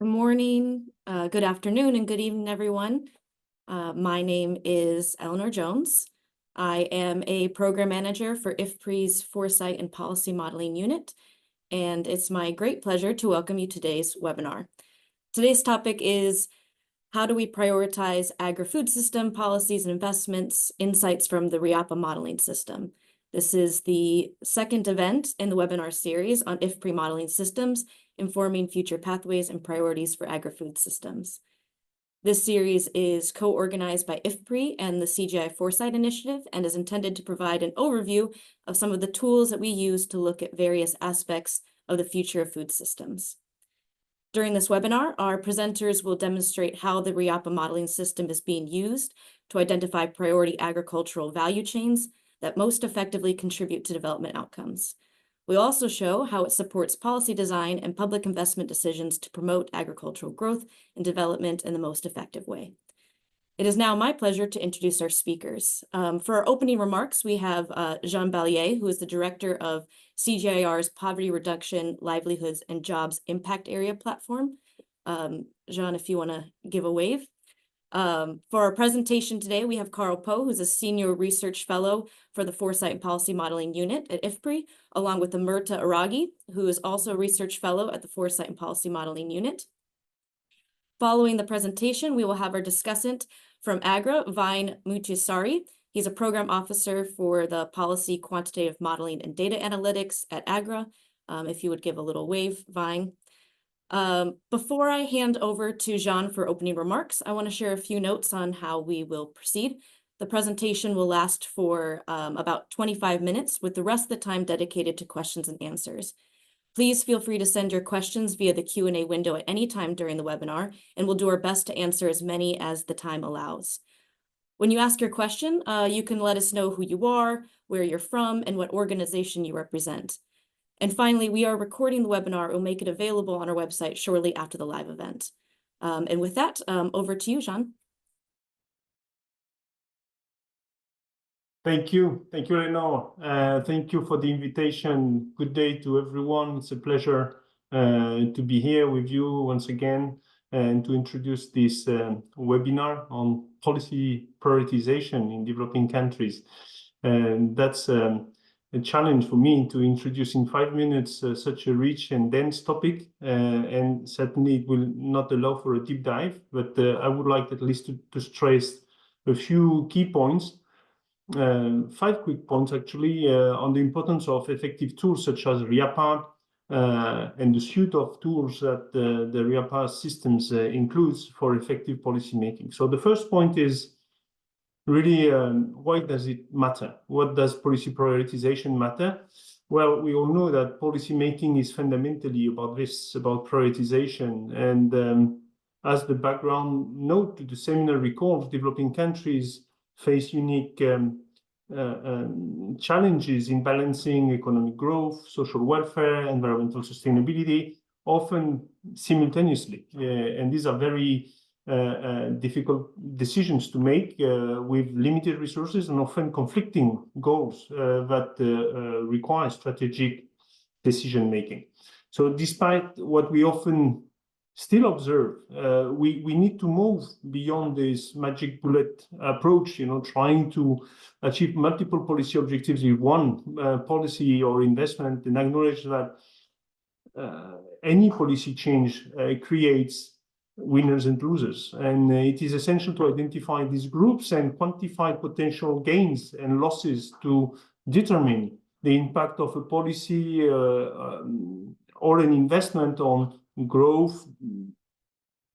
Good morning, good afternoon, and good evening, everyone. My name is Eleanor Jones. I am a program manager for IFPRI's Foresight and Policy Modeling Unit, and it's my great pleasure to welcome you to today's webinar. Today's topic is how do we prioritize agri-food system policies and investments, insights from the RIAPA modeling system. This is the second event in the webinar series on IFPRI modeling systems, informing future pathways and priorities for agri-food systems. This series is co-organized by IFPRI and the CGIAR Foresight Initiative and is intended to provide an overview of some of the tools that we use to look at various aspects of the future of food systems. During this webinar, our presenters will demonstrate how the RIAPA modeling system is being used to identify priority agricultural value chains that most effectively contribute to development outcomes. We'll also show how it supports policy design and public investment decisions to promote agricultural growth and development in the most effective way. It is now my pleasure to introduce our speakers. For our opening remarks, we have Jean Balie, who is the director of CGIAR's Poverty Reduction, Livelihoods, and Jobs Impact Area platform. Jean, if you want to give a wave. For our presentation today, we have Karl, who's a senior research fellow for the Foresight and Policy Modeling Unit at IFPRI, along with Emerta Aragie, who is also a research fellow at the Foresight and Policy Modeling Unit. Following the presentation, we will have our discussant from AGRA, Vine Muchisari. He's a program officer for the Policy Quantitative Modeling and Data Analytics at AGRA. If you would give a little wave, Vine. Before I hand over to Jean for opening remarks, I want to share a few notes on how we will proceed. The presentation will last for about 25 minutes, with the rest of the time dedicated to questions and answers. Please feel free to send your questions via the Q&A window at any time during the webinar, and we'll do our best to answer as many as the time allows. When you ask your question, you can let us know who you are, where you're from, and what organization you represent. And finally, we are recording the webinar. We'll make it available on our website shortly after the live event. And with that, over to you, Jean. Thank you, Eleanor. Thank you for the invitation. Good day to everyone. It's a pleasure to be here with you once again and to introduce this webinar on policy prioritization in developing countries. And that's a challenge for me to introduce in 5 minutes such a rich and dense topic, and certainly it will not allow for a deep dive, but I would like at least to stress a few key points, 5 quick points actually, on the importance of effective tools such as RIAPA and the suite of tools that the RIAPA systems includes for effective policy making. So the first point is really, why does it matter? What does policy prioritization matter? Well, we all know that policy making is fundamentally about this, about prioritization. And as the background note to the seminar recalls, developing countries face unique challenges in balancing economic growth, social welfare, environmental sustainability, often simultaneously. And these are very difficult decisions to make with limited resources and often conflicting goals that require strategic decision making. So despite what we often still observe, we need to move beyond this magic bullet approach, trying to achieve multiple policy objectives with one policy or investment, and acknowledge that any policy change creates winners and losers. And it is essential to identify these groups and quantify potential gains and losses to determine the impact of a policy or an investment on growth,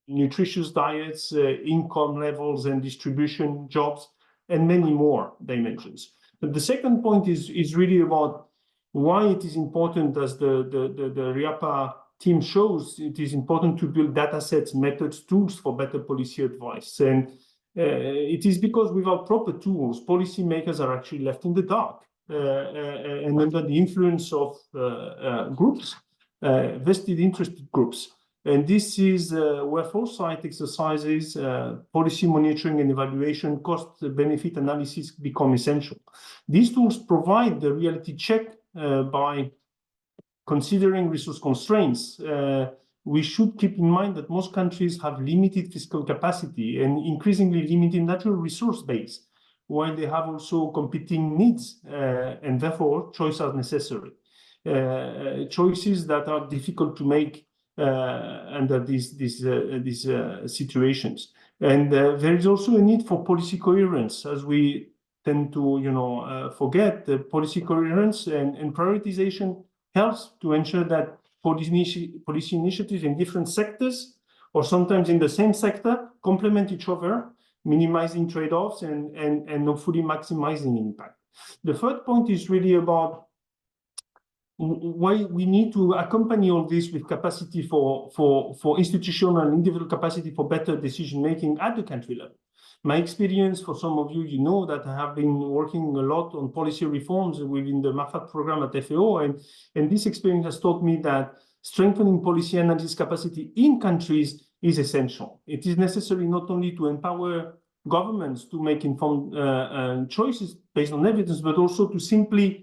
nutritious diets, income levels and distribution, jobs, and many more dimensions. But the second point is really about why it is important, as the RIAPA team shows, it is important to build data sets, methods, tools for better policy advice. And it is because without proper tools, policymakers are actually left in the dark and under the influence of groups, vested interested groups. And this is where Foresight exercises, policy monitoring and evaluation, cost-benefit analysis become essential. These tools provide the reality check by considering resource constraints, we should keep in mind that most countries have limited fiscal capacity and increasingly limited natural resource base, while they have also competing needs, and therefore choices are necessary. Choices that are difficult to make under these situations. And there is also a need for policy coherence, as we tend to forget. The policy coherence and prioritization helps to ensure that policy initiatives in different sectors, or sometimes in the same sector, complement each other, minimizing trade-offs and hopefully maximizing impact. The third point is really about why we need to accompany all this with capacity for institutional and individual capacity for better decision-making at the country level. My experience, for some of you, you know that I have been working a lot on policy reforms within the MAFAT program at FAO, and this experience has taught me that strengthening policy analysis capacity in countries is essential. It is necessary not only to empower governments to make informed choices based on evidence, but also to simply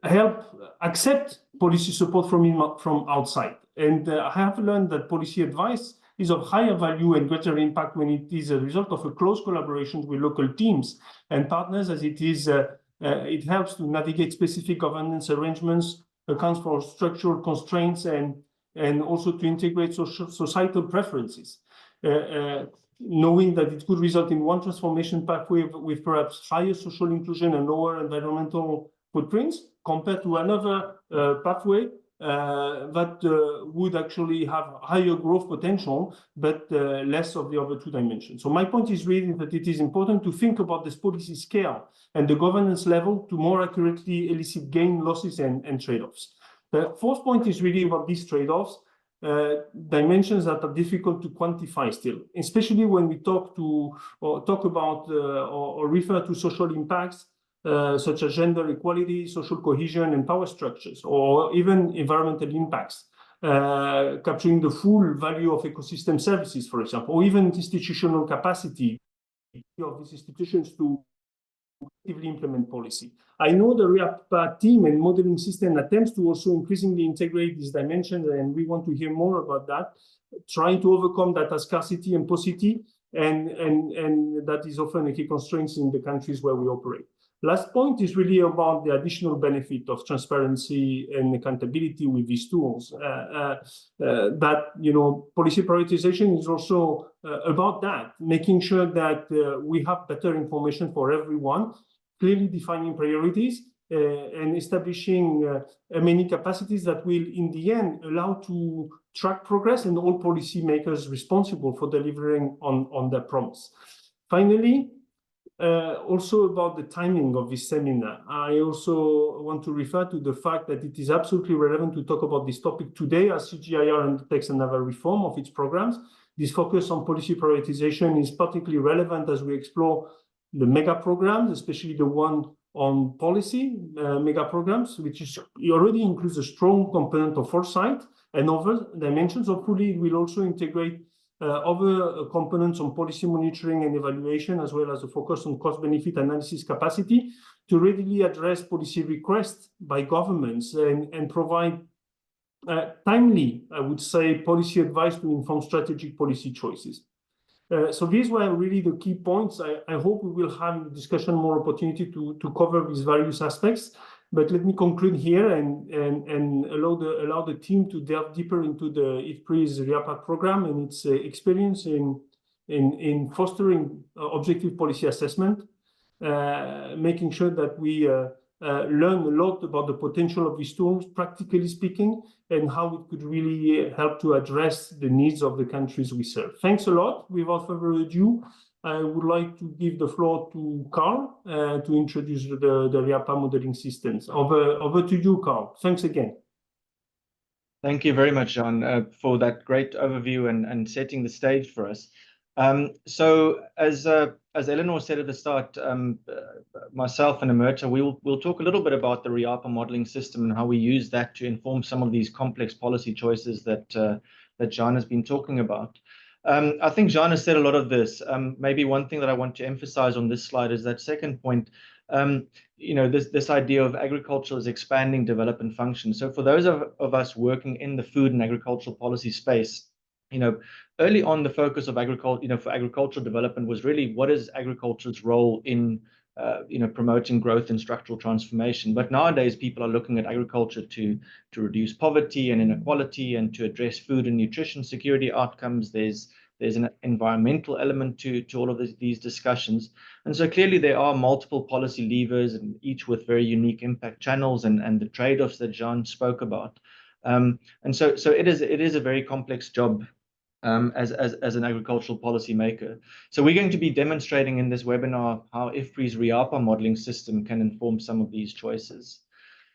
help accept policy support from outside. And I have learned that policy advice is of higher value and greater impact when it is a result of a close collaboration with local teams and partners, as it helps to navigate specific governance arrangements, accounts for structural constraints, and also to integrate societal preferences. Knowing that it could result in one transformation pathway with perhaps higher social inclusion and lower environmental footprints compared to another pathway that would actually have higher growth potential, but less of the other two dimensions. So my point is really that it is important to think about this policy scale and the governance level to more accurately elicit gain, losses, and trade-offs. The fourth point is really about these trade-offs. Dimensions that are difficult to quantify still, especially when we talk about or refer to social impacts such as gender equality, social cohesion, and power structures, or even environmental impacts, capturing the full value of ecosystem services, for example, or even institutional capacity of these institutions to actively implement policy. I know the RIAPA team and modeling system attempts to also increasingly integrate these dimensions, and we want to hear more about that, trying to overcome that scarcity and paucity, and that is often a key constraint in the countries where we operate. Last point is really about the additional benefit of transparency and accountability with these tools. That policy prioritization is also about that, making sure that we have better information for everyone, clearly defining priorities, and establishing many capacities that will, in the end, allow to track progress and all policymakers responsible for delivering on their promise. Finally, also about the timing of this seminar, I also want to refer to the fact that it is absolutely relevant to talk about this topic today as CGIAR undertakes another reform of its programs. This focus on policy prioritization is particularly relevant as we explore the mega programs, especially the one on policy mega programs, which already includes a strong component of foresight and other dimensions. Hopefully, it will also integrate other components on policy monitoring and evaluation, as well as a focus on cost-benefit analysis capacity to readily address policy requests by governments and provide timely, I would say, policy advice to inform strategic policy choices. So these were really the key points. I hope we will have in the discussion more opportunity to cover these various aspects. But let me conclude here and allow the team to delve deeper into the IFPRI's RIAPA program and its experience in fostering objective policy assessment, making sure that we learn a lot about the potential of these tools, practically speaking, and how it could really help to address the needs of the countries we serve. Thanks a lot. Without further ado, I would like to give the floor to Karl to introduce the RIAPA modeling systems. Over to you, Karl. Thanks again. Thank you very much, Jean, for that great overview and setting the stage for us. So as Eleanor said at the start, myself and Emerta, we'll talk a little bit about the RIAPA modeling system and how we use that to inform some of these complex policy choices that Jean has been talking about. I think Jean has said a lot of this. Maybe one thing that I want to emphasize on this slide is that second point, this idea of agriculture as expanding development function. So for those of us working in the food and agricultural policy space, early on the focus of agriculture, for agricultural development was really what is agriculture's role in promoting growth and structural transformation. But nowadays, people are looking at agriculture to reduce poverty and inequality and to address food and nutrition security outcomes. There's an environmental element to all of these discussions. And so clearly there are multiple policy levers, and each with very unique impact channels and the trade-offs that Jean spoke about. And so it is a very complex job as an agricultural policy maker. So we're going to be demonstrating in this webinar how IFPRI's RIAPA modeling system can inform some of these choices.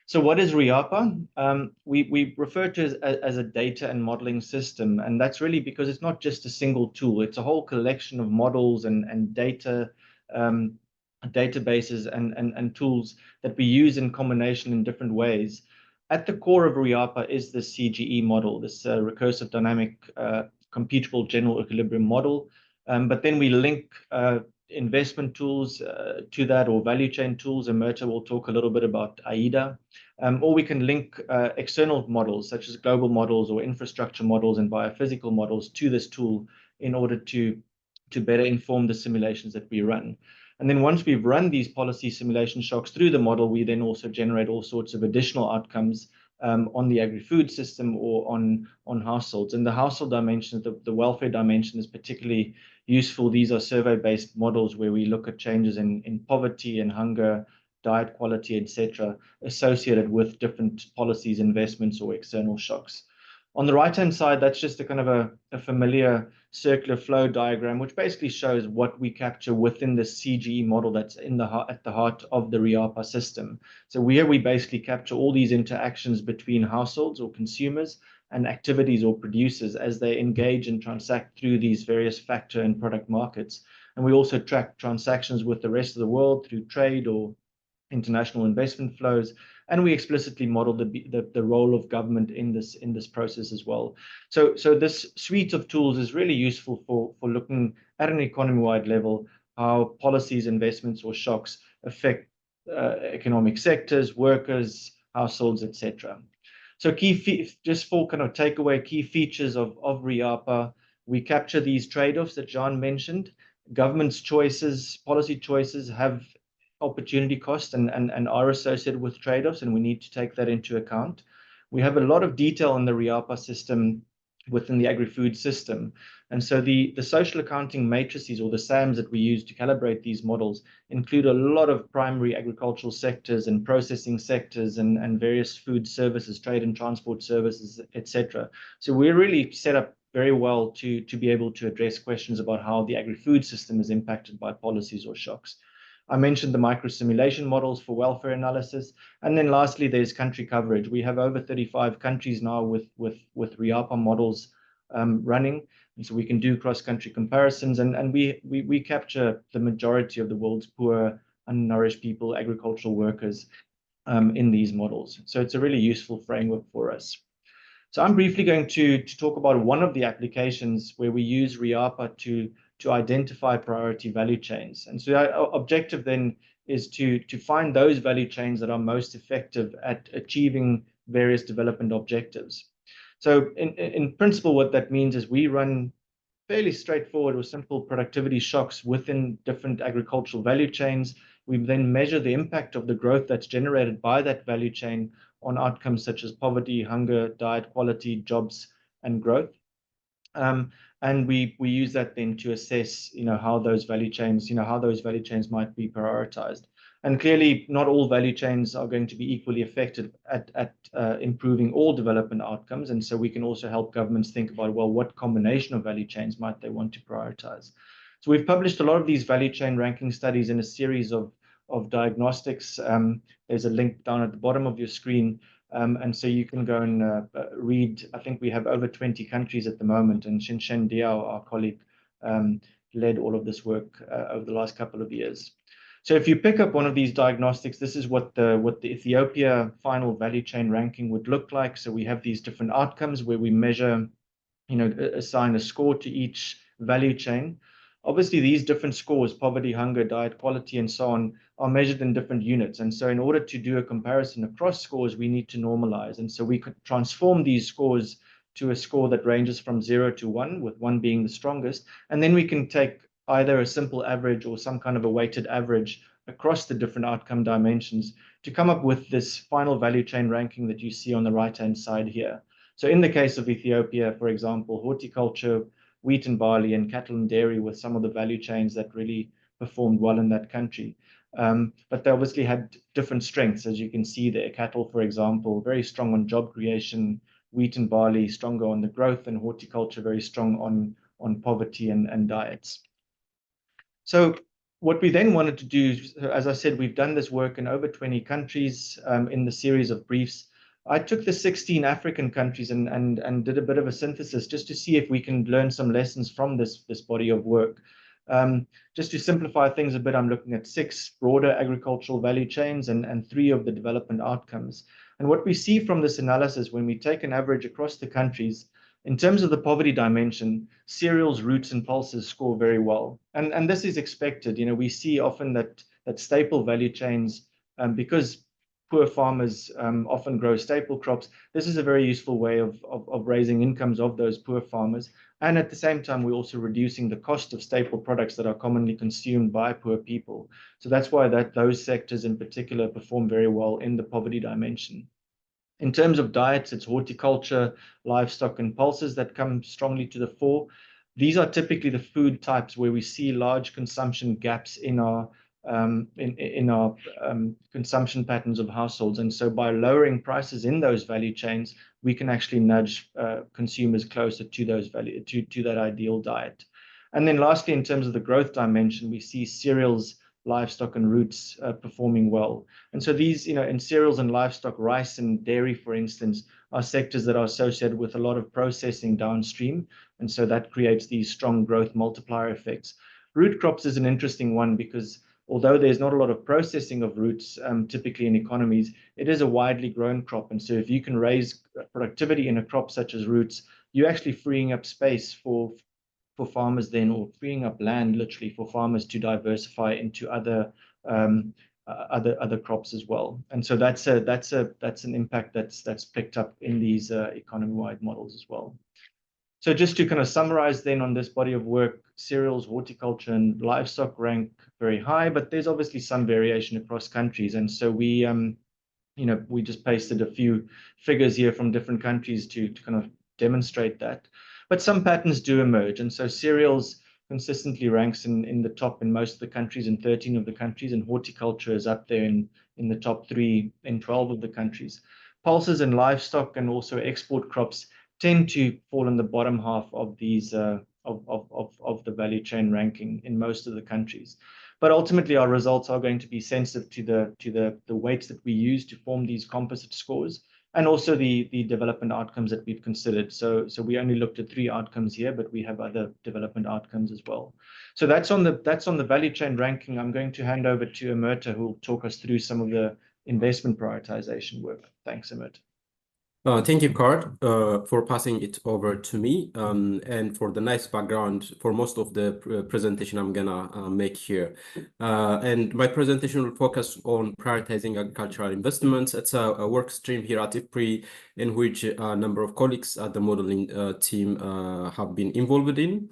So what is RIAPA? We refer to it as a data and modeling system, and that's really because it's not just a single tool. It's a whole collection of models and data databases and tools that we use in combination in different ways. At the core of RIAPA is the CGE model, this recursive dynamic computable general equilibrium model. But then we link investment tools to that, or value chain tools. Emerta will talk a little bit about AIDA. Or we can link external models such as global models or infrastructure models and biophysical models to this tool in order to better inform the simulations that we run. And then once we've run these policy simulation shocks through the model, we then also generate all sorts of additional outcomes on the agri-food system or on households. And the household dimension, the welfare dimension, is particularly useful. These are survey-based models where we look at changes in poverty and hunger, diet quality, etc., associated with different policies, investments, or external shocks. On the right-hand side, that's just a kind of a familiar circular flow diagram, which basically shows what we capture within the CGE model that's at the heart of the RIAPA system. So here we basically capture all these interactions between households or consumers and activities or producers as they engage and transact through these various factor and product markets. And we also track transactions with the rest of the world through trade or international investment flows, and we explicitly model the role of government in this process as well. So this suite of tools is really useful for looking at an economy-wide level how policies, investments, or shocks affect economic sectors, workers, households, etc. So just for kind of takeaway key features of RIAPA, we capture these trade-offs that Jean mentioned. Government's choices, policy choices have opportunity cost and are associated with trade-offs, and we need to take that into account. We have a lot of detail in the RIAPA system within the agri-food system. And so the social accounting matrices, or the SAMs, that we use to calibrate these models include a lot of primary agricultural sectors and processing sectors and various food services, trade and transport services, etc. So we're really set up very well to be able to address questions about how the agri-food system is impacted by policies or shocks. I mentioned the micro-simulation models for welfare analysis. And then lastly, there's country coverage. We have over 35 countries now with RIAPA models running. And so we can do cross-country comparisons. And we capture the majority of the world's poor, unnourished people, agricultural workers in these models. So it's a really useful framework for us. So I'm briefly going to talk about one of the applications where we use RIAPA to identify priority value chains. And so our objective then is to find those value chains that are most effective at achieving various development objectives. So in principle, what that means is we run fairly straightforward or simple productivity shocks within different agricultural value chains. We then measure the impact of the growth that's generated by that value chain on outcomes such as poverty, hunger, diet quality, jobs, and growth. And we use that then to assess, how those value chains might be prioritized. And clearly, not all value chains are going to be equally effective at improving all development outcomes. And so we can also help governments think about, well, what combination of value chains might they want to prioritize? So we've published a lot of these value chain ranking studies in a series of diagnostics. There's a link down at the bottom of your screen. And so you can go and read. I think we have over 20 countries at the moment, and Shinshen Diao, our colleague, led all of this work over the last couple of years. So if you pick up one of these diagnostics, this is what the Ethiopia final value chain ranking would look like. So we have these different outcomes where we measure, assign a score to each value chain. obviously these different scores, poverty, hunger, diet quality, and so on, are measured in different units. And so in order to do a comparison across scores, we need to normalize. And so we could transform these scores to a score that ranges from 0 to 1, with 1 being the strongest. And then we can take either a simple average or some kind of a weighted average across the different outcome dimensions to come up with this final value chain ranking that you see on the right-hand side here. So in the case of Ethiopia, for example, horticulture, wheat and barley, and cattle and dairy were some of the value chains that really performed well in that country. But they obviously had different strengths, as you can see there. Cattle, for example, very strong on job creation, wheat and barley stronger on the growth, and horticulture very strong on poverty and diets. So what we then wanted to do, as I said, we've done this work in over 20 countries in the series of briefs. I took the 16 African countries and did a bit of a synthesis just to see if we can learn some lessons from this body of work. Just to simplify things a bit, I'm looking at 6 broader agricultural value chains and 3 of the development outcomes. And what we see from this analysis, when we take an average across the countries, in terms of the poverty dimension, cereals, roots, and pulses score very well. And this is expected. You know, we see often that staple value chains, because poor farmers often grow staple crops, this is a very useful way of raising incomes of those poor farmers. And at the same time, we're also reducing the cost of staple products that are commonly consumed by poor people. So that's why those sectors in particular perform very well in the poverty dimension. In terms of diets, it's horticulture, livestock, and pulses that come strongly to the fore. These are typically the food types where we see large consumption gaps in our consumption patterns of households. And so by lowering prices in those value chains, we can actually nudge consumers closer to those to that ideal diet. And then lastly, in terms of the growth dimension, we see cereals, livestock, and roots performing well. And so these, you know, in cereals and livestock, rice and dairy, for instance, are sectors that are associated with a lot of processing downstream. And so that creates these strong growth multiplier effects. Root crops is an interesting one because although there's not a lot of processing of roots, typically in economies, it is a widely grown crop. And so if you can raise productivity in a crop such as roots, you're actually freeing up space for farmers then, or freeing up land literally for farmers to diversify into other crops as well. And so that's an impact that's picked up in these economy-wide models as well. So just to kind of summarize then on this body of work, cereals, horticulture, and livestock rank very high, but there's obviously some variation across countries. And so we just pasted a few figures here from different countries to kind of demonstrate that. But some patterns do emerge. And so cereals consistently ranks in the top in most of the countries, in 13 of the countries, and horticulture is up there in the top 3 in 12 of the countries. Pulses and livestock and also export crops tend to fall in the bottom half of these of the value chain ranking in most of the countries. But ultimately, our results are going to be sensitive to the weights that we use to form these composite scores, and also the development outcomes that we've considered. So we only looked at 3 outcomes here, but we have other development outcomes as well. So that's on the value chain ranking. I'm going to hand over to Emerta, who will talk us through some of the investment prioritization work. Thanks, Emerta. Thank you, Karl, for passing it over to me, and for the nice background for most of the presentation I'm gonna make here. And my presentation will focus on prioritizing agricultural investments. It's a work stream here at IFPRI in which a number of colleagues at the modeling team have been involved in.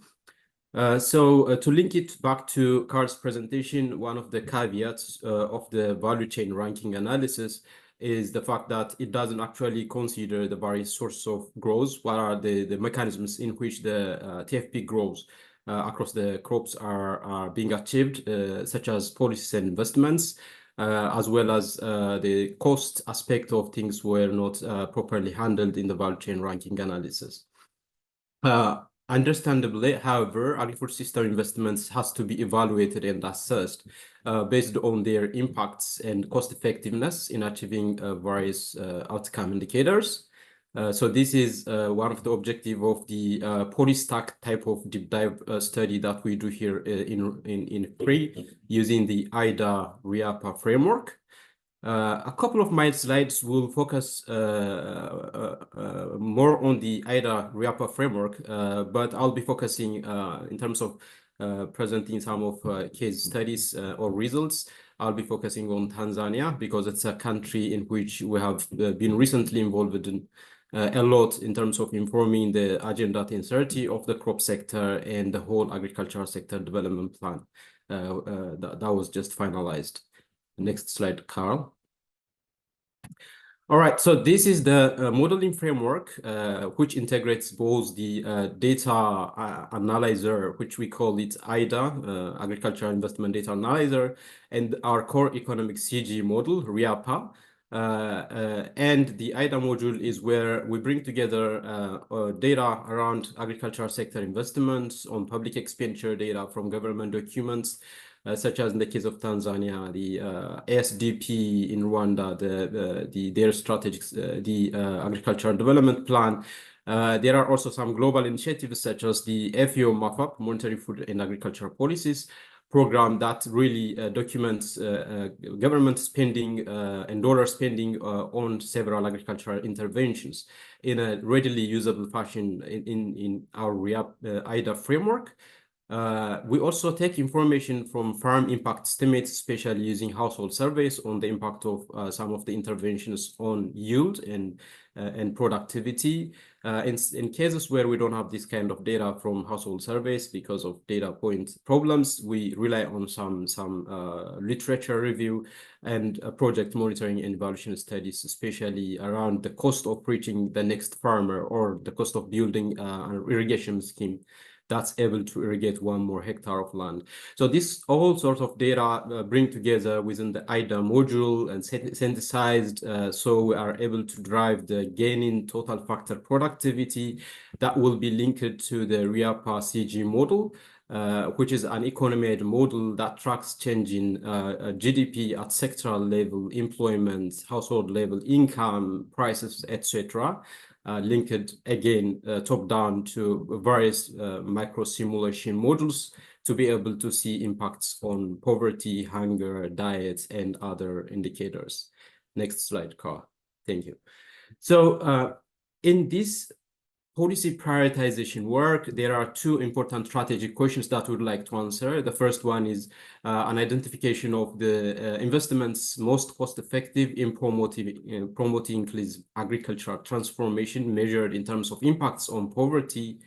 So to link it back to Karl's presentation, one of the caveats of the value chain ranking analysis is the fact that it doesn't actually consider the various sources of growth. What are the mechanisms in which the TFP growth across the crops are being achieved, such as policies and investments, as well as the cost aspect of things were not properly handled in the value chain ranking analysis. Understandably, however, agri-food system investments has to be evaluated and assessed based on their impacts and cost effectiveness in achieving various outcome indicators. So this is one of the objectives of the polystack type of deep dive study that we do here in IFPRI using the RIAPA framework. A couple of my slides will focus more on the RIAPA framework, but I'll be focusing in terms of presenting some of case studies or results. I'll be focusing on Tanzania because it's a country in which we have been recently involved in a lot in terms of informing the Agenda 1030 of the crop sector and the whole agricultural sector development plan that was just finalized. Next slide, Karl. All right, so this is the modeling framework, which integrates both the data analyzer, which we call it IDA, Agricultural Investment Data Analyzer, and our core economic CG model, RIAPA. And the IDA module is where we bring together data around agricultural sector investments, on public expenditure data from government documents, such as in the case of Tanzania, the SDP in Rwanda, their strategies, the agricultural development plan. There are also some global initiatives such as the FAO MAFAP, Monetary Food and Agricultural Policies program, that really documents government spending and dollar spending on several agricultural interventions in a readily usable fashion in our IDA framework. We also take information from farm impact estimates, especially using household surveys on the impact of some of the interventions on yield and productivity. In cases where we don't have this kind of data from household surveys because of data point problems, we rely on some literature review and project monitoring and evaluation studies, especially around the cost of reaching the next farmer or the cost of building an irrigation scheme that's able to irrigate 1 more hectare of land. So this all sorts of data bring together within the IDA module and synthesized, so we are able to drive the gain in total factor productivity that will be linked to the RIAPA CG model, which is an economy model that tracks change in GDP at sectoral level, employment, household level, income, prices, etc. Linked again top down to various micro simulation models to be able to see impacts on poverty, hunger, diet, and other indicators. Next slide, Karl. Thank you. So in this policy prioritization work, there are 2 important strategic questions that we would like to answer. The first one is an identification of the investments most cost-effective in promoting agricultural transformation measured in terms of impacts on poverty,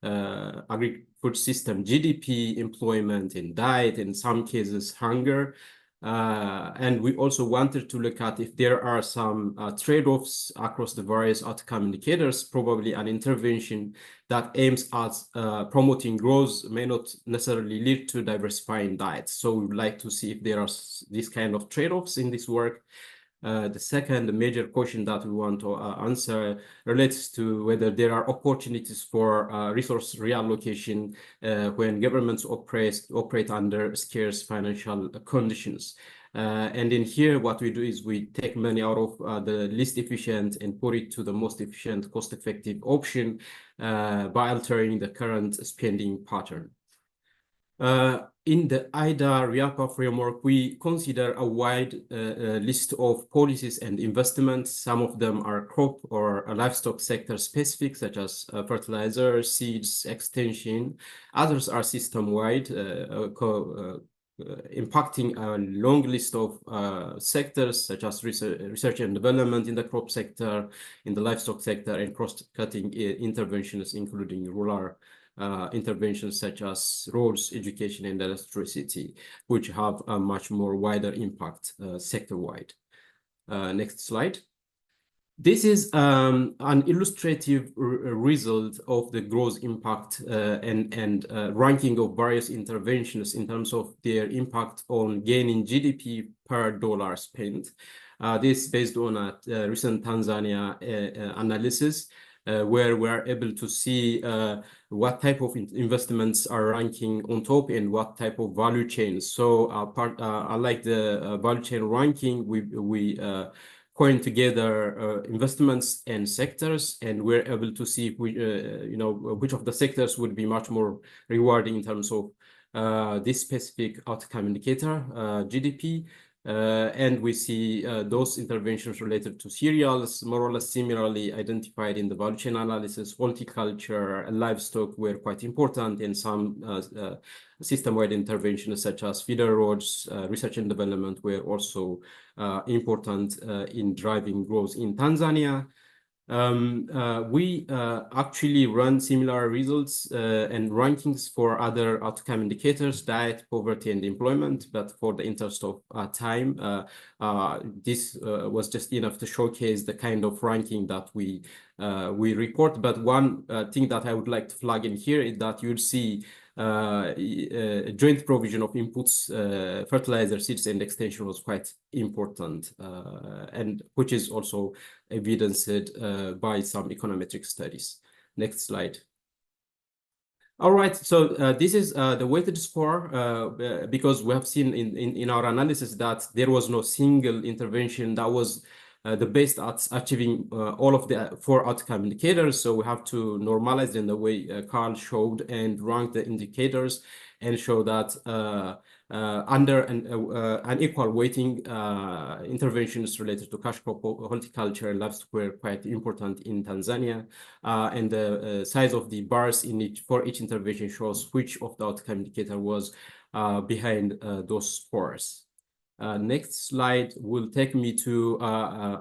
agri-food system, GDP, employment, and diet, in some cases, hunger. And we also wanted to look at if there are some trade-offs across the various outcome indicators. Probably an intervention that aims at promoting growth may not necessarily lead to diversifying diets. So we would like to see if there are these kind of trade-offs in this work. The second major question that we want to answer relates to whether there are opportunities for resource reallocation when governments operate under scarce financial conditions. And in here, what we do is we take money out of the least efficient and put it to the most efficient, cost-effective option by altering the current spending pattern. In the IDA RIAPA framework, we consider a wide list of policies and investments. Some of them are crop or livestock sector specific, such as fertilizer, seeds, extension. Others are system-wide, impacting a long list of sectors, such as research and development in the crop sector, in the livestock sector, and cross-cutting interventions, including rural interventions such as roads, education, and electricity, which have a much more wider impact sector-wide. Next slide. This is an illustrative result of the gross impact and ranking of various interventions in terms of their impact on gaining GDP per dollar spent. This is based on a recent Tanzania analysis, where we're able to see what type of investments are ranking on top and what type of value chains. So unlike the value chain ranking, we coin together investments and sectors, and we're able to see which of the sectors would be much more rewarding in terms of this specific outcome indicator, GDP. And we see those interventions related to cereals more or less similarly identified in the value chain analysis. Horticulture and livestock were quite important, and some system-wide interventions such as feeder roads, research and development were also important in driving growth in Tanzania. We actually run similar results and rankings for other outcome indicators, diet, poverty, and employment. But for the interest of time, this was just enough to showcase the kind of ranking that we report. But one thing that I would like to flag in here is that you'll see joint provision of inputs, fertilizer, seeds, and extension was quite important, and which is also evidenced by some econometric studies. Next slide. All right, so this is the weighted score because we have seen in our analysis that there was no single intervention that was the best at achieving all of the 4 outcome indicators. So we have to normalize in the way Karl showed and rank the indicators and show that under an equal weighting, interventions related to cash crop, horticulture, and livestock were quite important in Tanzania. And the size of the bars for each intervention shows which of the outcome indicator was behind those scores. Next slide will take me to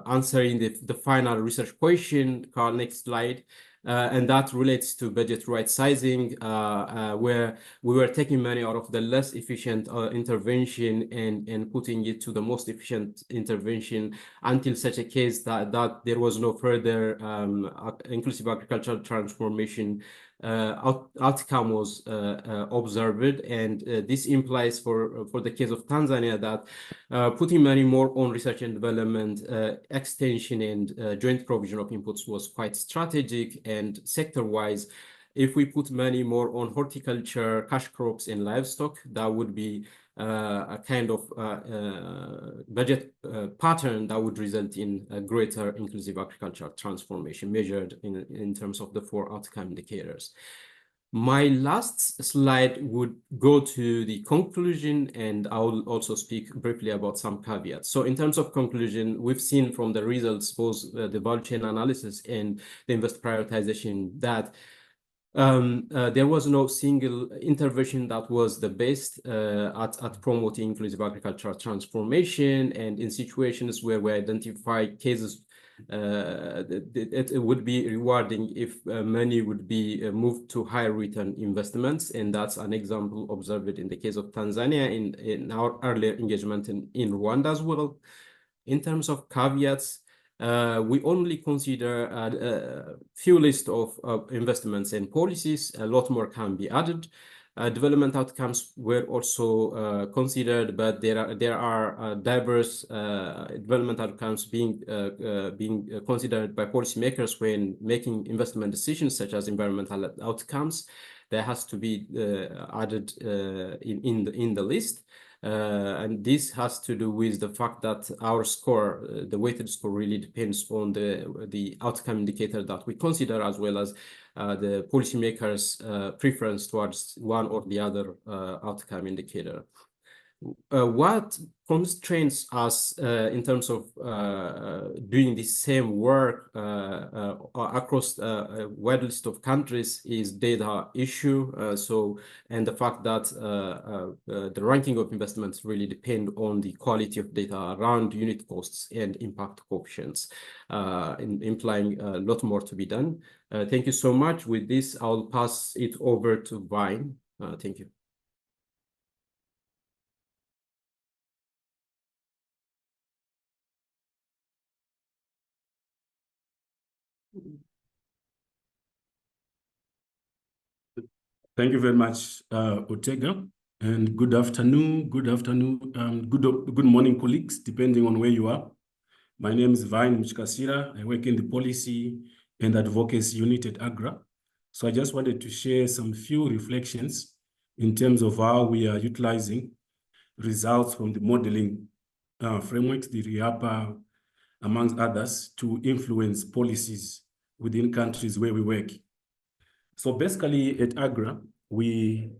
answering the final research question. Karl, next slide. And that relates to budget right sizing, where we were taking money out of the less efficient intervention and putting it to the most efficient intervention until such a case that there was no further inclusive agricultural transformation outcome was observed. And this implies for the case of Tanzania that putting money more on research and development, extension, and joint provision of inputs was quite strategic. And sector-wise, if we put money more on horticulture, cash crops, and livestock, that would be a kind of budget pattern that would result in a greater inclusive agricultural transformation measured in terms of the 4 outcome indicators. My last slide would go to the conclusion, and I will also speak briefly about some caveats. So in terms of conclusion, we've seen from the results, both the value chain analysis and the invest prioritization, that there was no single intervention that was the best at promoting inclusive agricultural transformation. And in situations where we identify cases, it would be rewarding if money would be moved to higher return investments. And that's an example observed in the case of Tanzania, in our earlier engagement in Rwanda as well. In terms of caveats, we only consider a few lists of investments and policies. A lot more can be added. Development outcomes were also considered, but there are diverse development outcomes being considered by policymakers when making investment decisions, such as environmental outcomes. That has to be added in the list. And this has to do with the fact that our score, the weighted score, really depends on the outcome indicator that we consider, as well as the policymakers' preference towards one or the other outcome indicator. What constrains us in terms of doing the same work across a wide list of countries is data issue. And the fact that the ranking of investments really depend on the quality of data around unit costs and impact coefficients, implying a lot more to be done. Thank you so much. With this, I'll pass it over to Vine. Thank you. Thank you very much, Otega, and good afternoon, good morning, colleagues, depending on where you are. My name is Vine Keizire. I work in the policy and advocacy unit at AGRA. So I just wanted to share some few reflections in terms of how we are utilizing results from the modeling frameworks, the RIAPA, amongst others, to influence policies within countries where we work. So basically at AGRA, we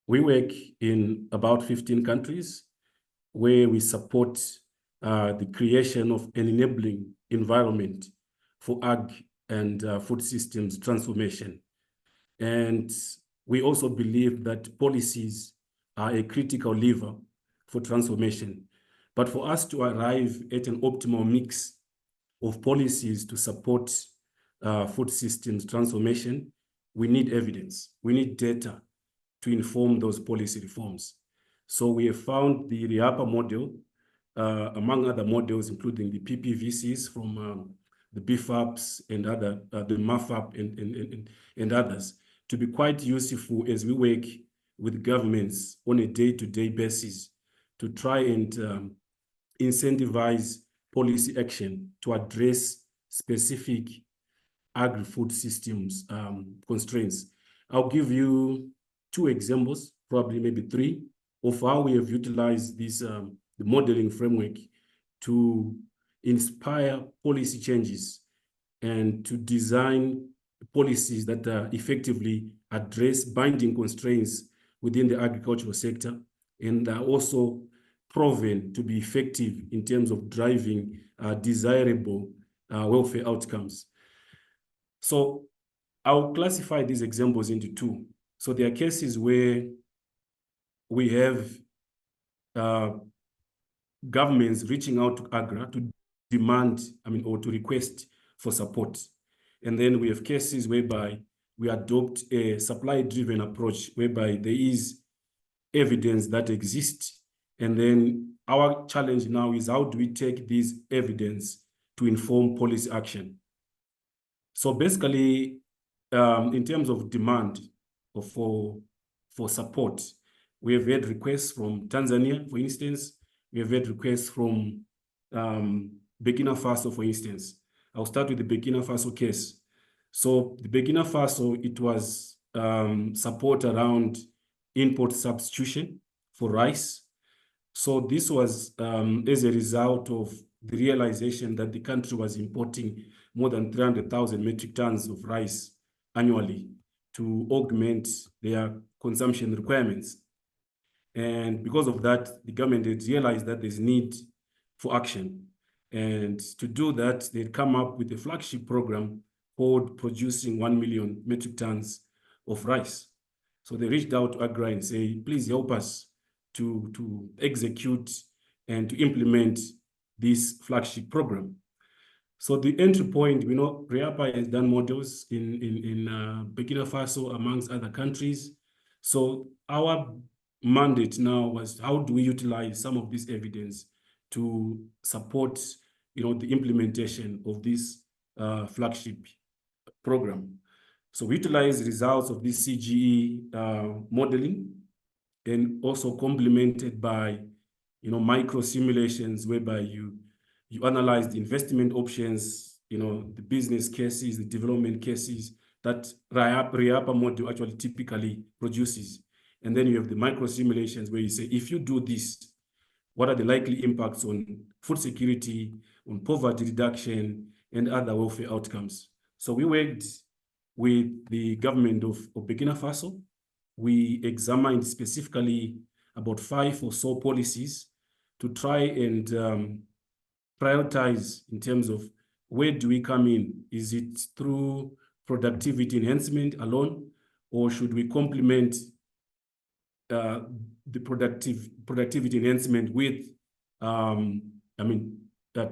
work in about 15 countries where we support the creation of an enabling environment for ag and food systems transformation. And we also believe that policies are a critical lever for transformation. But for us to arrive at an optimal mix of policies to support food systems transformation, we need evidence, we need data to inform those policy reforms. So we have found the RIAPA model, among other models, including the PPVCs from the BFAPs and other, the MAFAP and others, to be quite useful as we work with governments on a day-to-day basis to try and incentivize policy action to address specific agri-food systems constraints. I'll give you 2 examples, probably maybe 3, of how we have utilized this the modeling framework to inspire policy changes and to design policies that effectively address binding constraints within the agricultural sector and are also proven to be effective in terms of driving desirable welfare outcomes. So I'll classify these examples into 2. So there are cases where we have governments reaching out to AGRA to demand, or to request for support. And then we have cases whereby we adopt a supply-driven approach, whereby there is evidence that exists. And then our challenge now is, how do we take this evidence to inform policy action? So basically, in terms of demand for support, we have had requests from Tanzania, for instance. We have had requests from Burkina Faso, for instance. I'll start with the Burkina Faso case. So the Burkina Faso, it was support around import substitution for rice. So this was as a result of the realization that the country was importing more than 300,000 metric tons of rice annually to augment their consumption requirements. And because of that, the government had realized that there's need for action. And to do that, they'd come up with a flagship program called Producing 1 Million Metric Tons of Rice. So they reached out to AGRA and say, please help us to execute and to implement this flagship program. So the entry point, we know RIAPA has done models in Burkina Faso, amongst other countries. So our mandate now was, how do we utilize some of this evidence to support, the implementation of this flagship program? So we utilize results of this CGE modeling, and also complemented by, micro simulations whereby you analyze the investment options, the business cases, the development cases that RIAPA model actually typically produces. And then you have the micro simulations where you say, if you do this, what are the likely impacts on food security, on poverty reduction, and other welfare outcomes? So we worked with the government of Burkina Faso. We examined specifically about 5 or so policies to try and prioritize in terms of where do we come in? Is it through productivity enhancement alone, or should we complement the productivity enhancement with,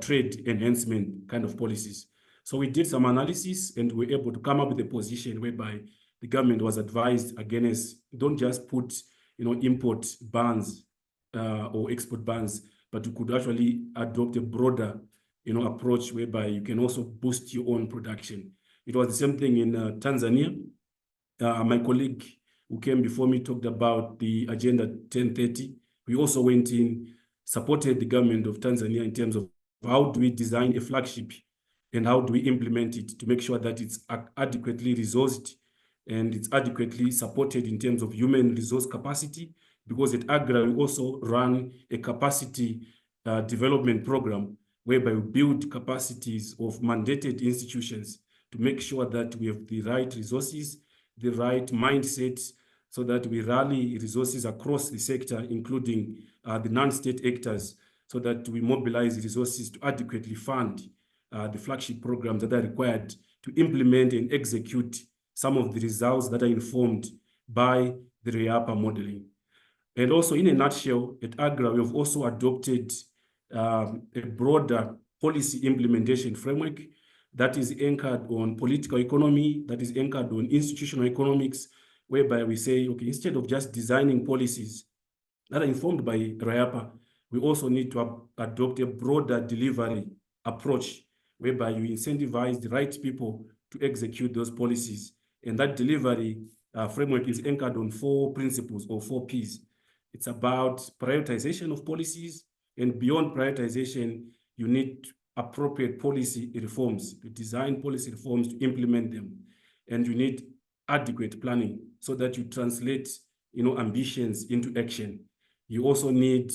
trade enhancement kind of policies? So we did some analysis and we were able to come up with a position whereby the government was advised against, don't just put, import bans or export bans, but you could actually adopt a broader, approach whereby you can also boost your own production. It was the same thing in Tanzania. My colleague who came before me talked about the Agenda 1030. We also went in, supported the government of Tanzania in terms of how do we design a flagship and how do we implement it to make sure that it's adequately resourced and it's adequately supported in terms of human resource capacity, because at AGRA, we also run a capacity development program whereby we build capacities of mandated institutions to make sure that we have the right resources, the right mindset, so that we rally resources across the sector, including the non-state actors, so that we mobilize resources to adequately fund the flagship programs that are required to implement and execute some of the results that are informed by the RIAPA modeling. And also, in a nutshell, at AGRA, we have also adopted a broader policy implementation framework that is anchored on political economy, that is anchored on institutional economics, whereby we say, okay, instead of just designing policies that are informed by RIAPA, we also need to adopt a broader delivery approach, whereby you incentivize the right people to execute those policies. And that delivery framework is anchored on 4 principles or 4 Ps. It's about prioritization of policies, and beyond prioritization, you need appropriate policy reforms, to design policy reforms to implement them. And you need adequate planning so that you translate, ambitions into action. You also need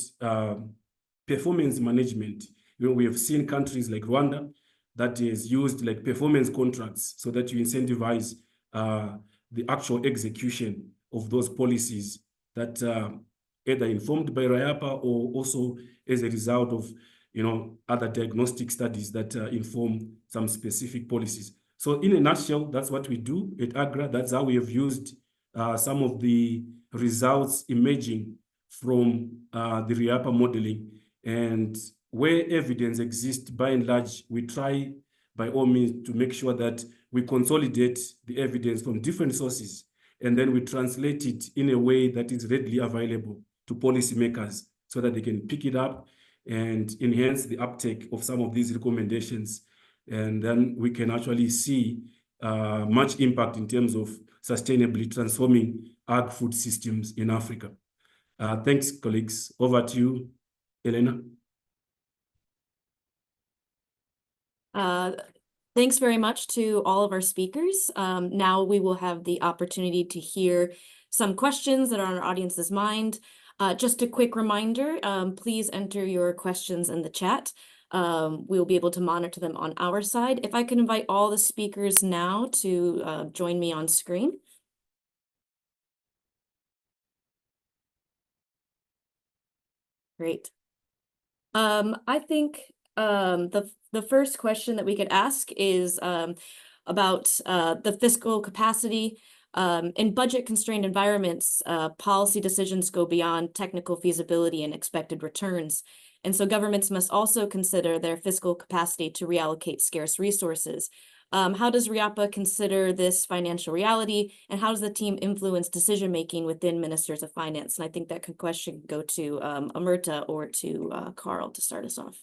performance management. We have seen countries like Rwanda that is used like performance contracts so that you incentivize the actual execution of those policies that either informed by RIAPA or also as a result of other diagnostic studies that inform some specific policies. So in a nutshell, that's what we do at AGRA. That's how we have used some of the results emerging from the RIAPA modeling. And where evidence exists, by and large, we try by all means to make sure that we consolidate the evidence from different sources, and then we translate it in a way that is readily available to policymakers so that they can pick it up and enhance the uptake of some of these recommendations. And then we can actually see much impact in terms of sustainably transforming agri-food systems in Africa. Thanks, colleagues. Over to you, Eleanor. Thanks very much to all of our speakers. Now we will have the opportunity to hear some questions that are on our audience's mind. Just a quick reminder, please enter your questions in the chat. We'll be able to monitor them on our side. If I can invite all the speakers now to join me on screen. Great. I think the first question that we could ask is about the fiscal capacity. In budget-constrained environments, policy decisions go beyond technical feasibility and expected returns. And so governments must also consider their fiscal capacity to reallocate scarce resources. How does RIAPA consider this financial reality, and how does the team influence decision-making within ministers of finance? And I think that question could go to Emerta or to Karl to start us off.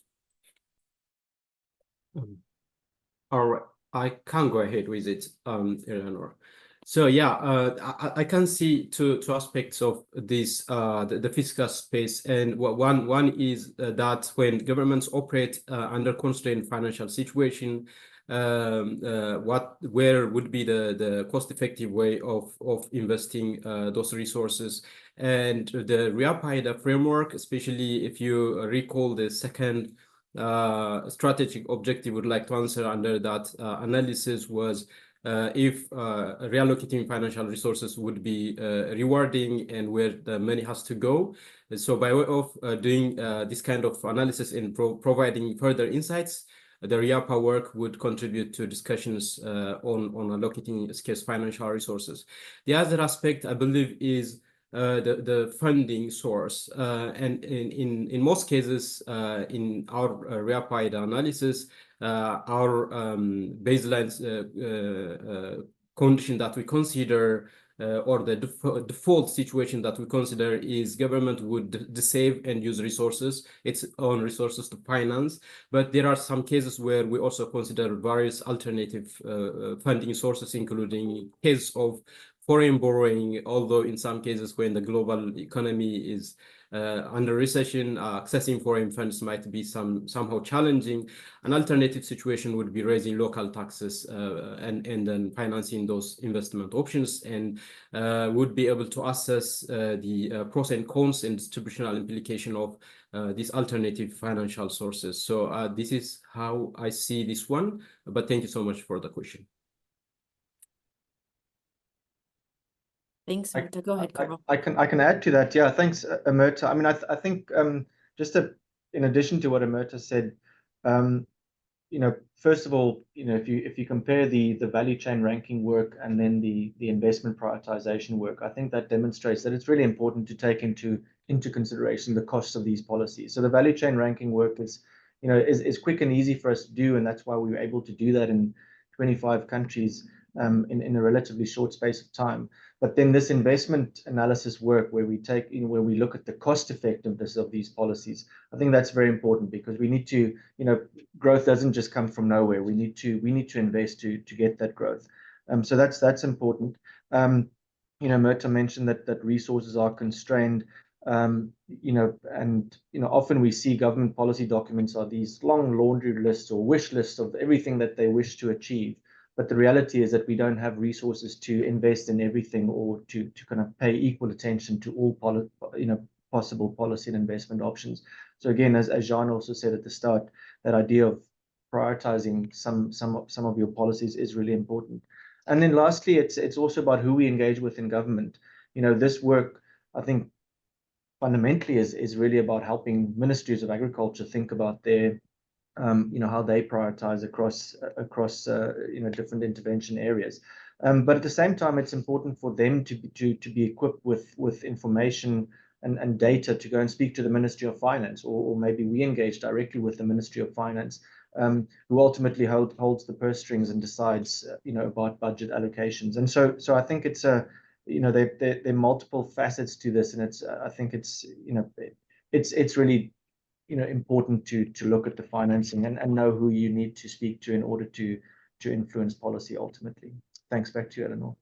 All right, I can go ahead with it, Eleanor. So yeah, I can see two aspects of this, the fiscal space, and one is that when governments operate under constrained financial situation, where would be the cost-effective way of investing those resources. And the RIAPA framework, especially if you recall the second strategic objective would like to answer under that analysis was if reallocating financial resources would be rewarding and where the money has to go. So by way of doing this kind of analysis and providing further insights, the RIAPA work would contribute to discussions on allocating scarce financial resources. The other aspect, I believe, is the funding source. And in most cases, in our RIAPA analysis, our baseline condition that we consider or the default situation that we consider is government would save and use resources, its own resources to finance. But there are some cases where we also consider various alternative funding sources, including case of foreign borrowing, although in some cases when the global economy is under recession, accessing foreign funds might be somehow challenging. An alternative situation would be raising local taxes and then financing those investment options, and would be able to assess the pros and cons and distributional implication of these alternative financial sources. So this is how I see this one, but thank you so much for the question. Thanks, Emerta. Go ahead, Karl. I can add to that. Yeah, thanks, Emerta. I mean, I think just in addition to what Emerta said, first of all, if you compare the value chain ranking work and then the investment prioritization work, I think that demonstrates that it's really important to take into consideration the costs of these policies. So the value chain ranking work is quick and easy for us to do, and that's why we were able to do that in 25 countries in a relatively short space of time. But then this investment analysis work where we take, where we look at the cost effectiveness of these policies, I think that's very important because we need to, growth doesn't just come from nowhere. We need to invest to get that growth. So that's important. Emerta mentioned that resources are constrained. And often we see government policy documents are these long laundry lists or wish lists of everything that they wish to achieve. But the reality is that we don't have resources to invest in everything or to kind of pay equal attention to all possible policy and investment options. So again, as Jean also said at the start, that idea of prioritizing some of your policies is really important. And then lastly, it's also about who we engage with in government. This work, I think, fundamentally is really about helping ministries of agriculture think about their how they prioritize across different intervention areas. But at the same time, it's important for them to be equipped with information and data to go and speak to the Ministry of Finance, or maybe we engage directly with the Ministry of Finance, who ultimately holds the purse strings and decides about budget allocations. And so I think it's there are multiple facets to this, and I think it's really important to look at the financing and know who you need to speak to in order to influence policy ultimately. Thanks. Back to you, Eleanor.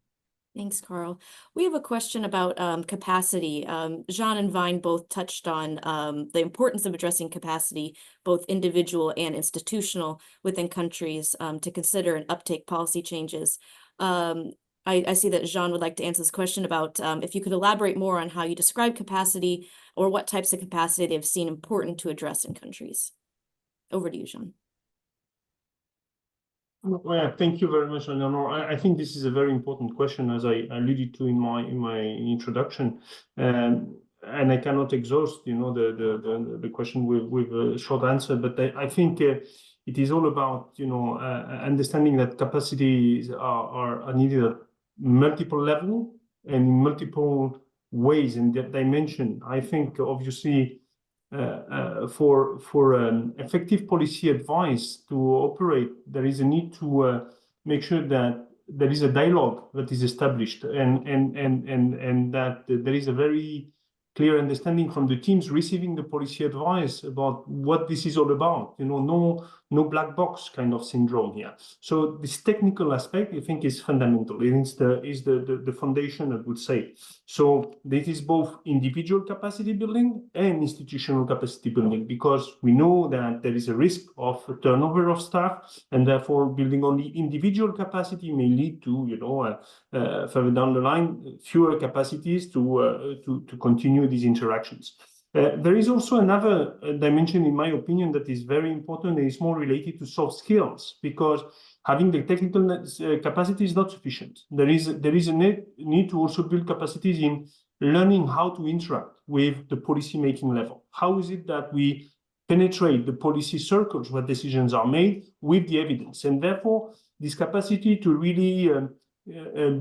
Thanks, Karl. We have a question about capacity. Jean and Vine both touched on the importance of addressing capacity, both individual and institutional within countries to consider and uptake policy changes. I see that Jean would like to answer this question about if you could elaborate more on how you describe capacity or what types of capacity they've seen important to address in countries. Over to you, Jean. Well, thank you very much, Eleanor. I think this is a very important question, as I alluded to in my introduction, and I cannot exhaust, the question with a short answer. But I think it is all about, understanding that capacities are needed at multiple levels and in multiple ways and dimension. I think obviously for effective policy advice to operate, there is a need to make sure that there is a dialogue that is established and that there is a very clear understanding from the teams receiving the policy advice about what this is all about. No black box kind of syndrome here. So this technical aspect, I think, is fundamental. It is the foundation, I would say. So this is both individual capacity building and institutional capacity building, because we know that there is a risk of turnover of staff, and therefore building only individual capacity may lead to, further down the line, fewer capacities to continue these interactions. There is also another dimension, in my opinion, that is very important, and is more related to soft skills, because having the technical capacity is not sufficient. There is a need to also build capacities in learning how to interact with the policy-making level. How is it that we penetrate the policy circles where decisions are made with the evidence? And therefore, this capacity to really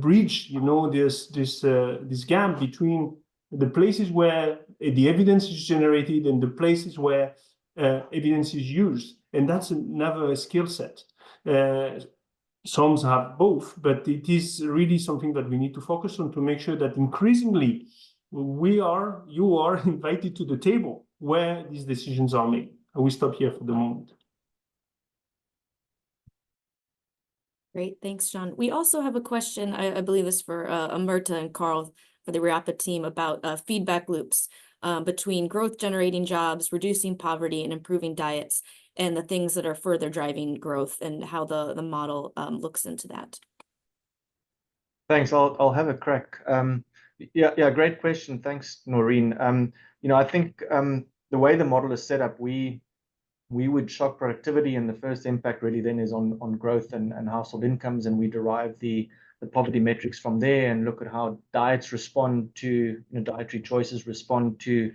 bridge, this gap between the places where the evidence is generated and the places where evidence is used. And that's another skill set. Some have both, but it is really something that we need to focus on to make sure that increasingly you are invited to the table where these decisions are made. I will stop here for the moment. Great, thanks, Jean. We also have a question, I believe this for Emerta and Karl for the RIAPA team, about feedback loops between growth generating jobs, reducing poverty, and improving diets, and the things that are further driving growth, and how the model looks into that. Thanks. I'll have a crack. Yeah, great question. Thanks, Noreen. I think the way the model is set up, we would shock productivity, and the first impact really then is on growth and household incomes, and we derive the the poverty metrics from there and look at how diets respond to, dietary choices respond to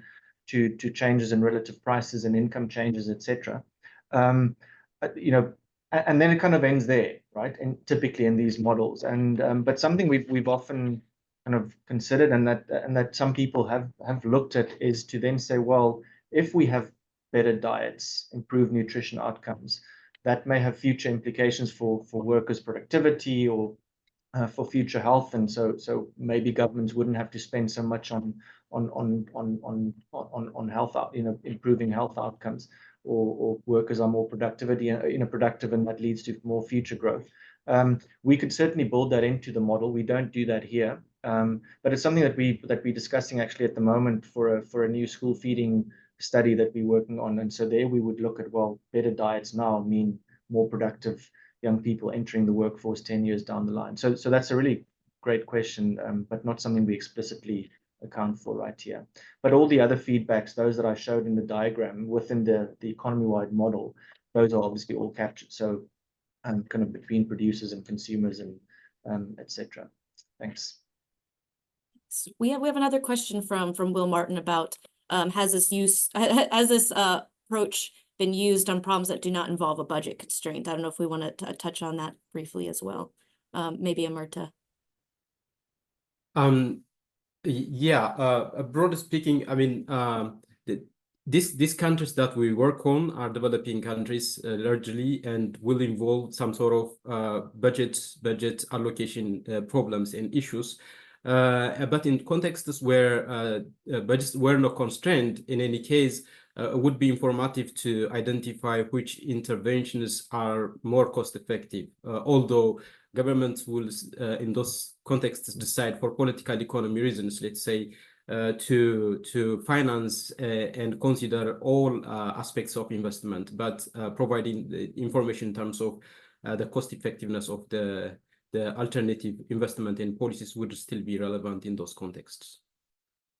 changes in relative prices and income changes, etc. And then it kind of ends there, right? And typically in these models, but something we've often kind of considered and that some people have looked at is to then say, well, if we have better diets, improved nutrition outcomes, that may have future implications for workers' productivity or for future health, and so maybe governments wouldn't have to spend so much on health, improving health outcomes, or workers are more productive, and that leads to more future growth. We could certainly build that into the model. We don't do that here, but it's something that we're discussing actually at the moment for a new school feeding study that we're working on. And so there we would look at, well, better diets now mean more productive young people entering the workforce 10 years down the line. So that's a really great question, but not something we explicitly account for right here. But all the other feedbacks, those that I showed in the diagram within the economy-wide model, those are obviously all captured. So kind of between producers and consumers and etc. Thanks. So we have another question from Will Martin about has this approach been used on problems that do not involve a budget constraint? I don't know if we want to touch on that briefly as well. Maybe Emerta. Yeah, broadly speaking, I mean, these countries that we work on are developing countries largely, and will involve some sort of budget allocation problems and issues. But in contexts where budgets were not constrained, in any case, would be informative to identify which interventions are more cost effective, although governments will, in those contexts, decide for political economy reasons, let's say, to finance and consider all aspects of investment, but providing the information in terms of the cost effectiveness of the alternative investment and policies would still be relevant in those contexts.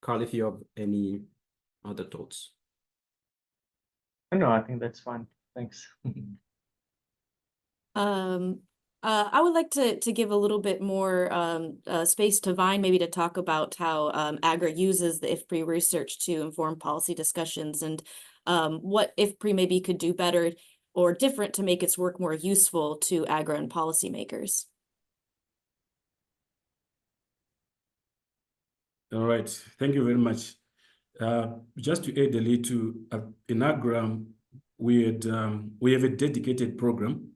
Karl, if you have any other thoughts. No, I think that's fine. Thanks. I would like to give a little bit more space to Vine, maybe to talk about how AGRA uses the IFPRI research to inform policy discussions, and what IFPRI maybe could do better or different to make its work more useful to AGRA and policymakers. All right, thank you very much. Just to add a little, in AGRA, we have a dedicated program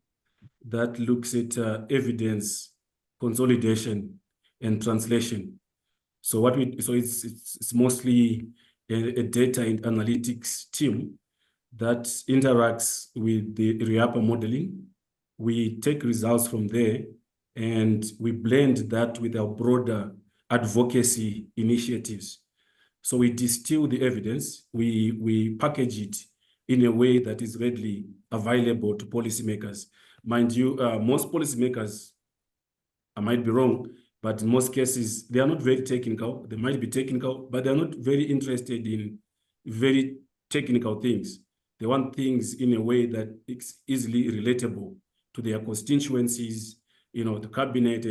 that looks at evidence consolidation and translation. So it's mostly a data and analytics team that interacts with the RIAPA modeling. We take results from there and we blend that with our broader advocacy initiatives. So we distill the evidence, we package it in a way that is readily available to policymakers. Mind you, most policymakers, I might be wrong, but in most cases, they are not very technical. They might be technical, but they're not very interested in very technical things. They want things in a way that it's easily relatable to their constituencies, the cabinet,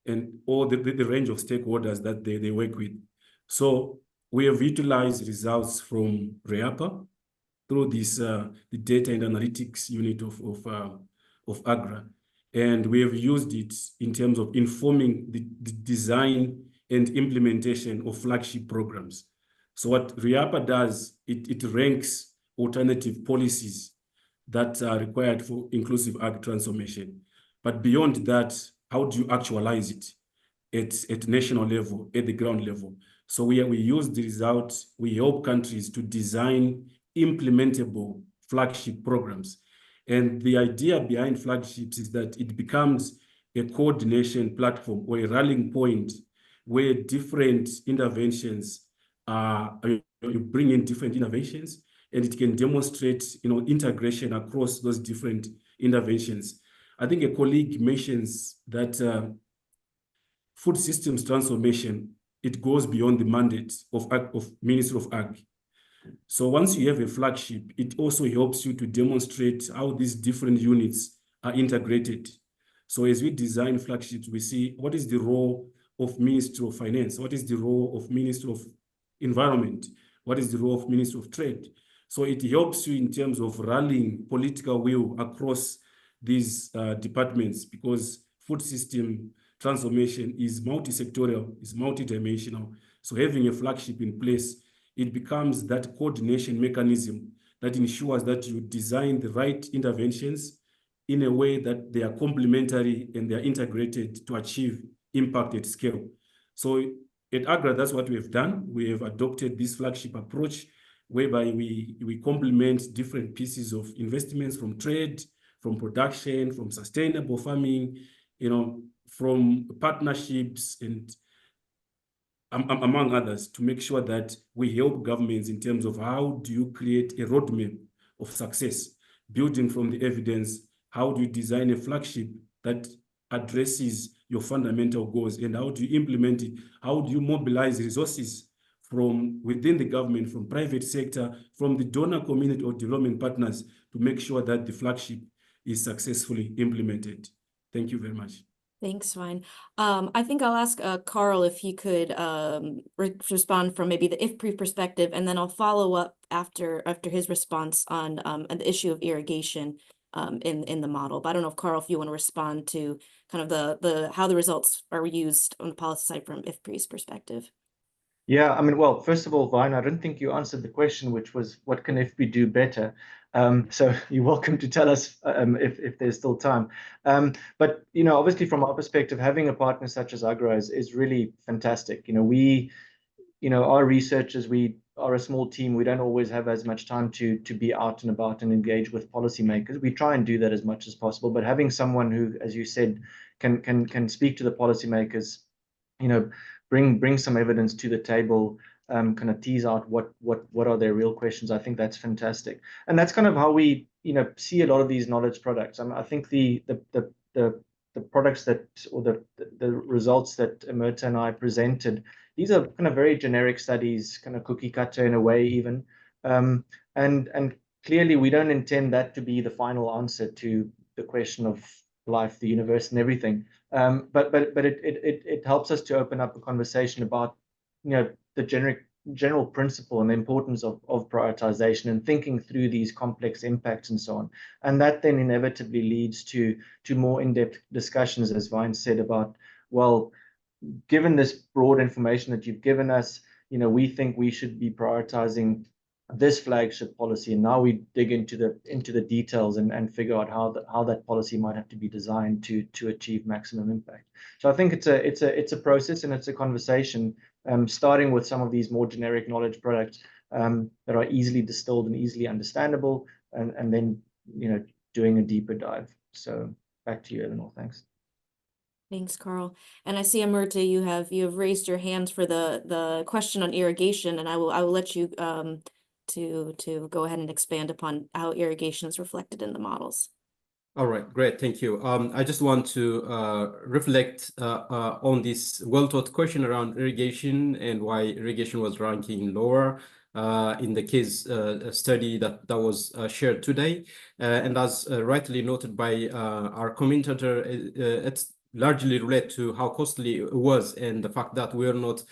and all the range of stakeholders that they work with. So we have utilized results from RIAPA through this the data and analytics unit of AGRA, and we have used it in terms of informing the design and implementation of flagship programs. So what RIAPA does, it ranks alternative policies that are required for inclusive ag transformation. But beyond that, how do you actualize it at national level, at the ground level? So we use the results, we help countries to design implementable flagship programs. And the idea behind flagships is that it becomes a coordination platform or a rallying point where different interventions you bring in different interventions, and it can demonstrate integration across those different interventions. I think a colleague mentions that food systems transformation, it goes beyond the mandate of Ministry of Ag. So once you have a flagship, it also helps you to demonstrate how these different units are integrated. So as we design flagships, we see what is the role of Ministry of Finance, what is the role of Ministry of Environment, what is the role of Ministry of Trade. So it helps you in terms of rallying political will across these departments, because food system transformation is multi-sectorial, is multidimensional. So having a flagship in place, it becomes that coordination mechanism that ensures that you design the right interventions in a way that they are complementary and they are integrated to achieve impact at scale. So at AGRA, that's what we have done. We have adopted this flagship approach whereby we complement different pieces of investments from trade, from production, from sustainable farming, from partnerships and among others, to make sure that we help governments in terms of how do you create a roadmap of success, building from the evidence. How do you design a flagship that addresses your fundamental goals, and how do you implement it? How do you mobilize resources from within the government, from private sector, from the donor community or development partners, to make sure that the flagship is successfully implemented? Thank you very much. Thanks, Vine. I think I'll ask Karl if he could respond from maybe the IFPRI perspective, and then I'll follow up after his response on the issue of irrigation in the model. But I don't know if Karl, if you want to respond to kind of the how the results are used on the policy side from IFPRI's perspective. Yeah, I mean, well, first of all, Vine, I don't think you answered the question, which was, what can IFPRI do better? So you're welcome to tell us if there's still time. But, obviously from our perspective, having a partner such as AGRA is really fantastic. Our researchers, we are a small team. We don't always have as much time to be out and about and engage with policymakers. We try and do that as much as possible, but having someone who, as you said, can speak to the policymakers, bring some evidence to the table, kind of tease out what are their real questions. I think that's fantastic, and that's kind of how we see a lot of these knowledge products. I think the products that, or the results that Emerta and I presented, these are kind of very generic studies, kind of cookie cutter in a way even, and clearly we don't intend that to be the final answer to the question of life, the universe, and everything. But it helps us to open up a conversation about the general principle and the importance of prioritization and thinking through these complex impacts and so on. And that then inevitably leads to more in-depth discussions, as Vine said, about, well, given this broad information that you've given us, we think we should be prioritizing this flagship policy, and now we dig into the details and figure out how that policy might have to be designed to achieve maximum impact. So I think it's a process and it's a conversation, starting with some of these more generic knowledge products that are easily distilled and easily understandable, and then doing a deeper dive. So back to you, Eleanor. Thanks. Thanks, Karl. And I see, Emerta, you have raised your hand for the question on irrigation, and I will let you to go ahead and expand upon how irrigation is reflected in the models. All right, great, thank you. I just want to reflect on this well-taught question around irrigation and why irrigation was ranking lower in the case study that was shared today. And as rightly noted by our commentator, it's largely related to how costly it was and the fact that we're not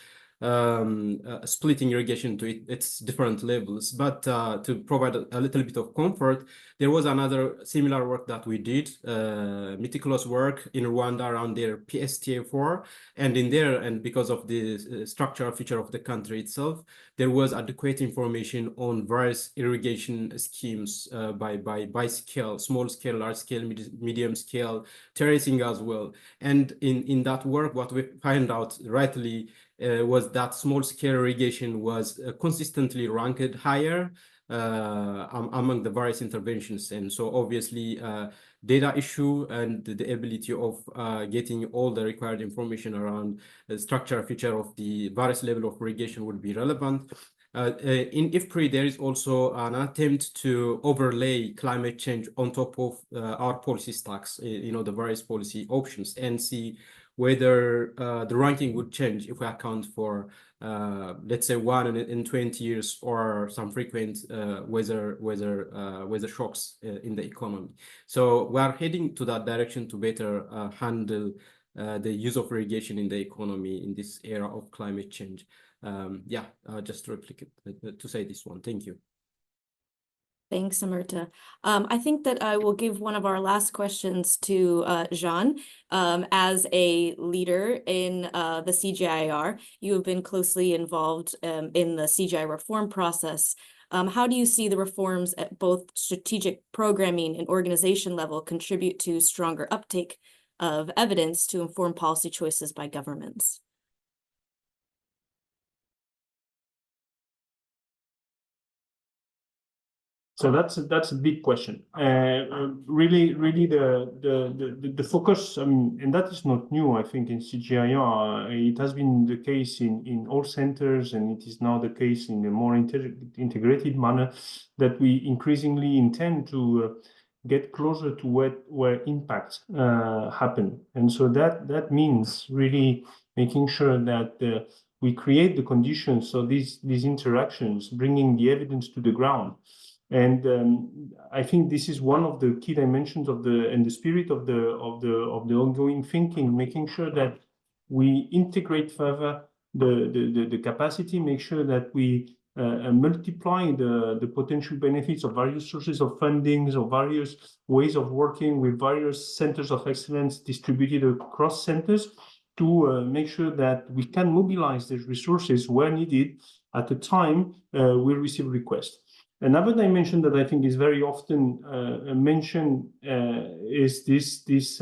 splitting irrigation to its different levels. But to provide a little bit of comfort, there was another similar work that we did, meticulous work in Rwanda around their PSTA4, and in there, and because of the structural feature of the country itself, there was adequate information on various irrigation schemes by scale, small scale, large scale, medium scale, terracing as well. And in that work, what we find out rightly was that small-scale irrigation was consistently ranked higher among the various interventions. And so obviously data issue and the ability of getting all the required information around the structure feature of the various level of irrigation would be relevant. In IFPRI, there is also an attempt to overlay climate change on top of our policy stacks, the various policy options, and see whether the ranking would change if we account for, let's say, 1 in 20 years or some frequent weather shocks in the economy. So we are heading to that direction to better handle the use of irrigation in the economy in this era of climate change. Just to replicate, to say this one. Thank you. Thanks, Emerta. I think that I will give one of our last questions to Jean. As a leader in the CGIAR, you have been closely involved in the CGI reform process. How do you see the reforms at both strategic programming and organization level contribute to stronger uptake of evidence to inform policy choices by governments? So that's a big question. Really, the focus, and that is not new. I think in CGIAR, it has been the case in all centers, and it is now the case in a more integrated manner that we increasingly intend to get closer to where impacts happen. And so that means really making sure that we create the conditions so these interactions, bringing the evidence to the ground. And I think this is one of the key dimensions of the spirit of the ongoing thinking, making sure that we integrate further the capacity, make sure that we multiply the potential benefits of various sources of fundings or various ways of working with various centers of excellence distributed across centers to make sure that we can mobilize these resources where needed at the time we receive requests. Another dimension that I think is very often mentioned is this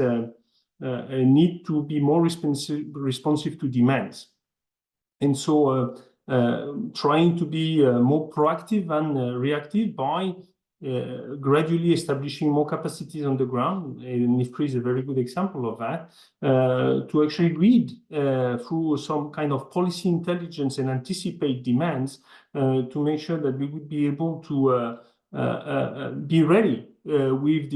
need to be more responsive to demands. And so trying to be more proactive and reactive by gradually establishing more capacities on the ground. And IFPRI is a very good example of that, to actually read through some kind of policy intelligence and anticipate demands to make sure that we would be able to be ready with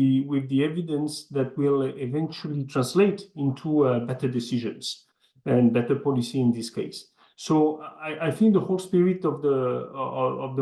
the evidence that will eventually translate into better decisions and better policy in this case. So I think the whole spirit of the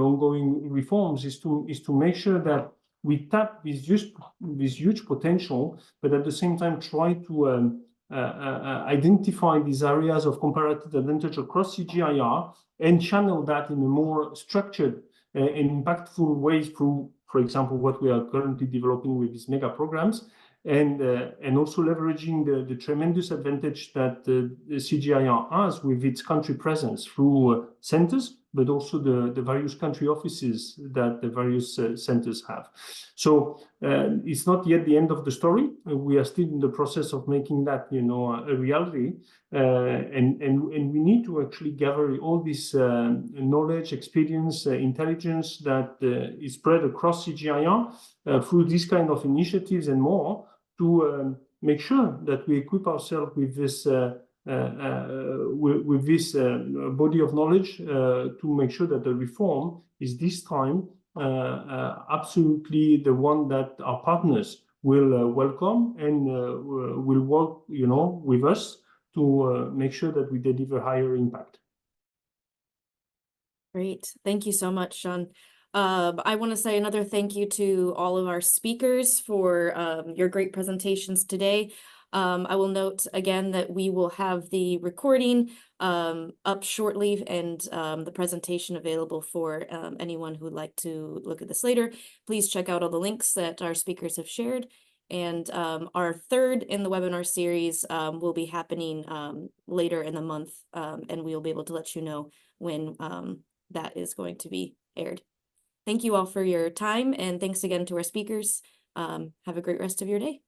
ongoing reforms is to make sure that we tap this huge potential, but at the same time try to identify these areas of comparative advantage across CGIAR and channel that in a more structured and impactful way through, for example, what we are currently developing with these mega programs. And also leveraging the tremendous advantage that the CGIAR has with its country presence through centers, but also the various country offices that the various centers have. So it's not yet the end of the story. We are still in the process of making that, a reality. And we need to actually gather all this knowledge, experience, intelligence that is spread across CGIAR through these kind of initiatives and more, to make sure that we equip ourselves with this body of knowledge to make sure that the reform is this time absolutely the one that our partners will welcome and will work, with us to make sure that we deliver higher impact. Great. Thank you so much, Jean. I want to say another thank you to all of our speakers for your great presentations today. I will note again that we will have the recording up shortly and the presentation available for anyone who would like to look at this later. Please check out all the links that our speakers have shared. And our third in the webinar series will be happening later in the month, and we'll be able to let you know when that is going to be aired. Thank you all for your time, and thanks again to our speakers. Have a great rest of your day.